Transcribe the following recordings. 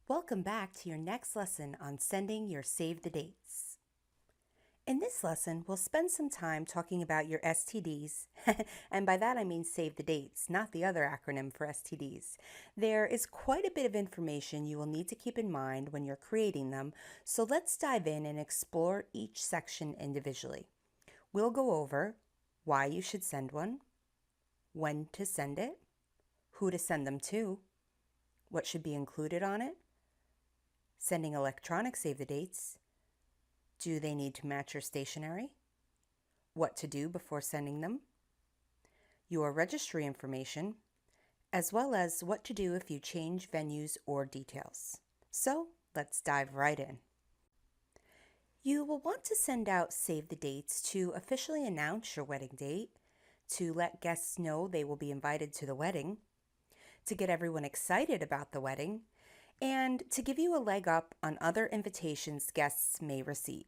Welcome back to your next lesson on sending your save the dates. In this lesson, we'll spend some time talking about your STDs, and by that I mean save the dates, not the other acronym for STDs. There is quite a bit of information you will need to keep in mind when you're creating them, so let's dive in and explore each section individually. We'll go over why you should send one, when to send it, who to send them to, what should be included on it, sending electronic save the dates. Do they need to match your stationery? What to do before sending them? Your registry information, as well as what to do if you change venues or details. So let's dive right in. You will want to send out save the dates to officially announce your wedding date, to let guests know they will be invited to the wedding, to get everyone excited about the wedding, and to give you a leg up on other invitations guests may receive.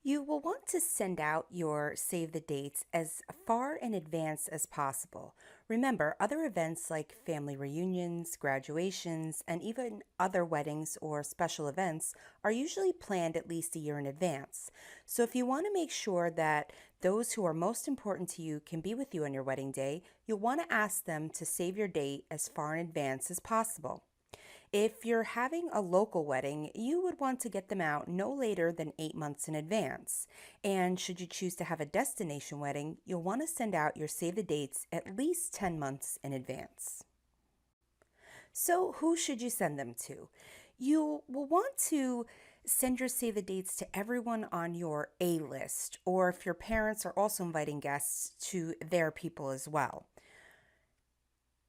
You will want to send out your save the dates as far in advance as possible. Remember, other events like family reunions, graduations, and even other weddings or special events are usually planned at least a year in advance. So if you want to make sure that those who are most important to you can be with you on your wedding day, you'll want to ask them to save your date as far in advance as possible. If you're having a local wedding, you would want to get them out no later than 8 months in advance. And should you choose to have a destination wedding, you'll want to send out your save the dates at least 10 months in advance. So who should you send them to? You will want to send your save the dates to everyone on your A list, or if your parents are also inviting guests, to their people as well.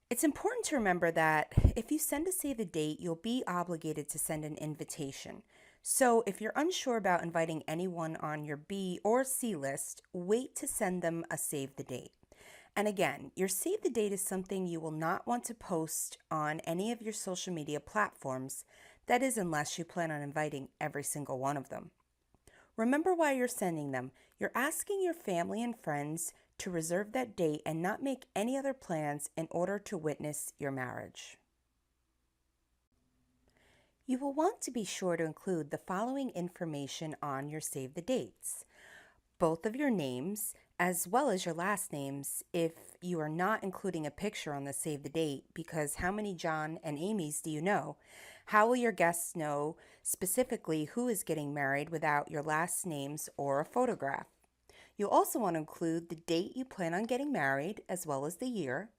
It's important to remember that if you send a save the date, you'll be obligated to send an invitation. So if you're unsure about inviting anyone on your B or C list, wait to send them a save the date. And again, your save the date is something you will not want to post on any of your social media platforms. That is, unless you plan on inviting every single one of them. Remember why you're sending them. You're asking your family and friends to reserve that date and not make any other plans in order to witness your marriage. You will want to be sure to include the following information on your save the dates: both of your names as well as your last names if you are not including a picture on the save the date, because how many John and Amy's do you know? How will your guests know specifically who is getting married without your last names or a photograph? You'll also want to include the date you plan on getting married as well as the year,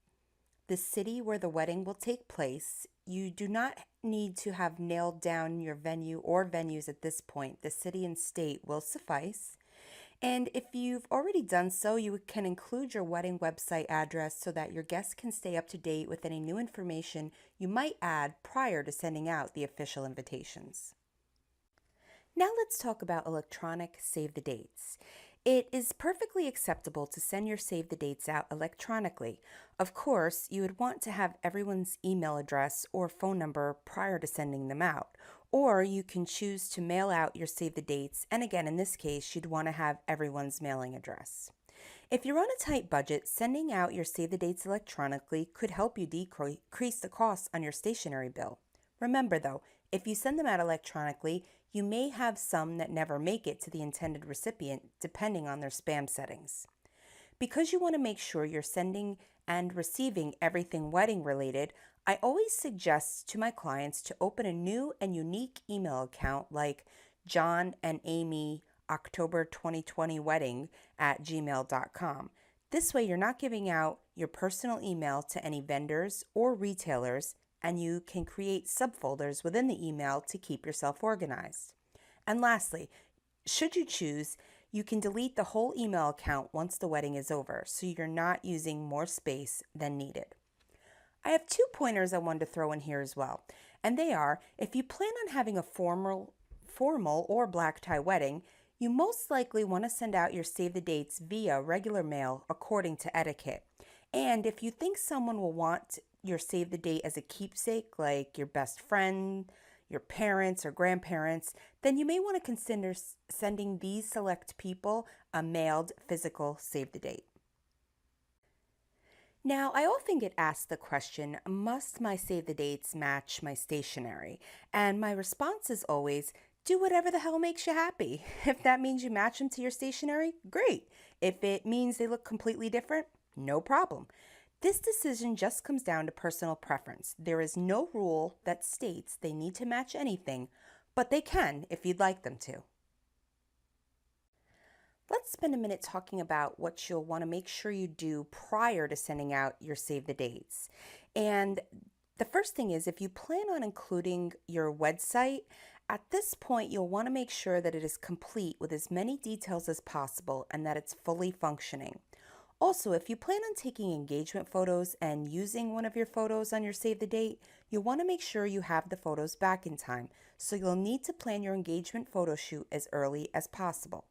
the city where the wedding will take place. You do not need to have nailed down your venue or venues at this point. The city and state will suffice. And if you've already done so, you can include your wedding website address so that your guests can stay up to date with any new information you might add prior to sending out the official invitations. Now let's talk about electronic save the dates. It is perfectly acceptable to send your save the dates out electronically. Of course, you would want to have everyone's email address or phone number prior to sending them out. Or you can choose to mail out your save the dates, and again, in this case, you'd want to have everyone's mailing address. If you're on a tight budget, sending out your save the dates electronically could help you decrease the costs on your stationery bill. Remember though, if you send them out electronically, you may have some that never make it to the intended recipient, depending on their spam settings. Because you want to make sure you're sending and receiving everything wedding related, I always suggest to my clients to open a new and unique email account like John and Amy October 2020 wedding at gmail.com. This way you're not giving out your personal email to any vendors or retailers, and you can create subfolders within the email to keep yourself organized. And lastly, should you choose, you can delete the whole email account once the wedding is over, so you're not using more space than needed. I have 2 pointers I wanted to throw in here as well, and they are: if you plan on having a formal or black tie wedding, you most likely want to send out your save the dates via regular mail according to etiquette. And if you think someone will want your save the date as a keepsake, like your best friend, your parents or grandparents, then you may want to consider sending these select people a mailed physical save the date. Now, I often get asked the question, must my save the dates match my stationery? And my response is always, do whatever the hell makes you happy. If that means you match them to your stationery, great. If it means they look completely different, no problem. This decision just comes down to personal preference. There is no rule that states they need to match anything, but they can if you'd like them to. Let's spend a minute talking about what you'll want to make sure you do prior to sending out your save the dates. And the first thing is, if you plan on including your website, at this point you'll want to make sure that it is complete with as many details as possible and that it's fully functioning. Also, if you plan on taking engagement photos and using one of your photos on your save the date, you'll want to make sure you have the photos back in time, so you'll need to plan your engagement photo shoot as early as possible.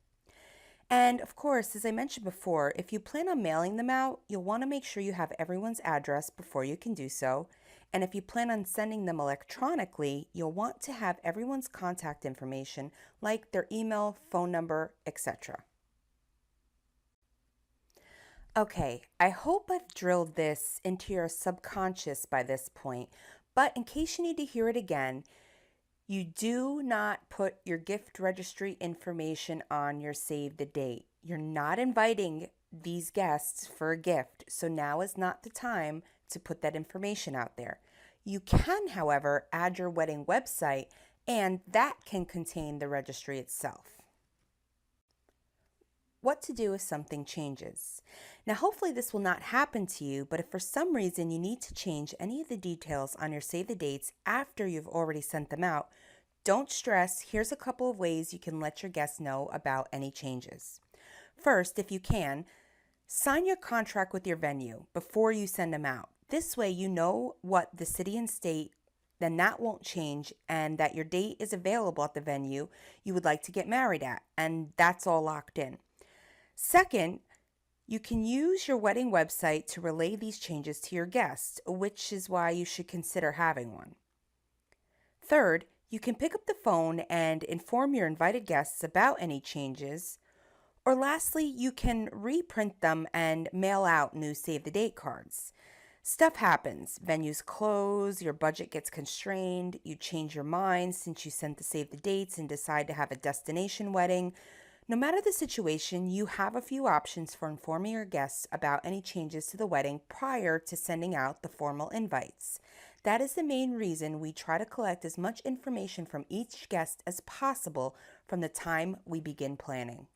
And of course, as I mentioned before, if you plan on mailing them out, you'll want to make sure you have everyone's address before you can do so. And if you plan on sending them electronically, you'll want to have everyone's contact information, like their email, phone number, etc. Okay, I hope I've drilled this into your subconscious by this point, but in case you need to hear it again, you do not put your gift registry information on your save the date. You're not inviting these guests for a gift, so now is not the time to put that information out there. You can, however, add your wedding website, and that can contain the registry itself. What to do if something changes. Now, hopefully this will not happen to you, but if for some reason you need to change any of the details on your save the dates after you've already sent them out, don't stress. Here's a couple of ways you can let your guests know about any changes. First, if you can, sign your contract with your venue before you send them out. This way you know what the city and state, then that won't change, and that your date is available at the venue you would like to get married at, and that's all locked in. Second, you can use your wedding website to relay these changes to your guests, which is why you should consider having one. Third, you can pick up the phone and inform your invited guests about any changes. Or lastly, you can reprint them and mail out new save the date cards. Stuff happens. Venues close, your budget gets constrained, you change your mind since you sent the save the dates and decide to have a destination wedding. No matter the situation, you have a few options for informing your guests about any changes to the wedding prior to sending out the formal invites. That is the main reason we try to collect as much information from each guest as possible from the time we begin planning.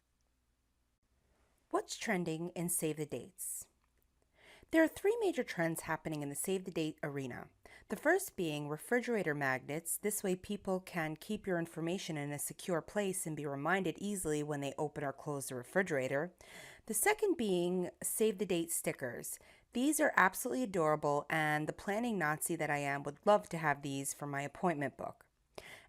What's trending in Save the Dates? There are three major trends happening in the Save the Date arena. The first being refrigerator magnets. This way people can keep your information in a secure place and be reminded easily when they open or close the refrigerator. The second being Save the Date stickers. These are absolutely adorable, and the planning Nazi that I am would love to have these for my appointment book.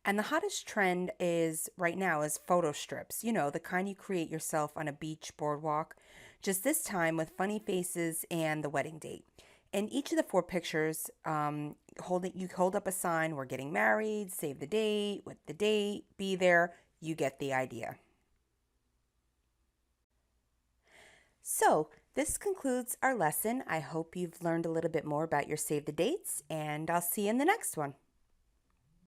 And the hottest trend is right now is photo strips, the kind you create yourself on a beach boardwalk, just this time with funny faces and the wedding date. In each of the four pictures, you hold up a sign, we're getting married, save the date, with the date, be there, you get the idea. So, this concludes our lesson. I hope you've learned a little bit more about your save the dates, and I'll see you in the next one.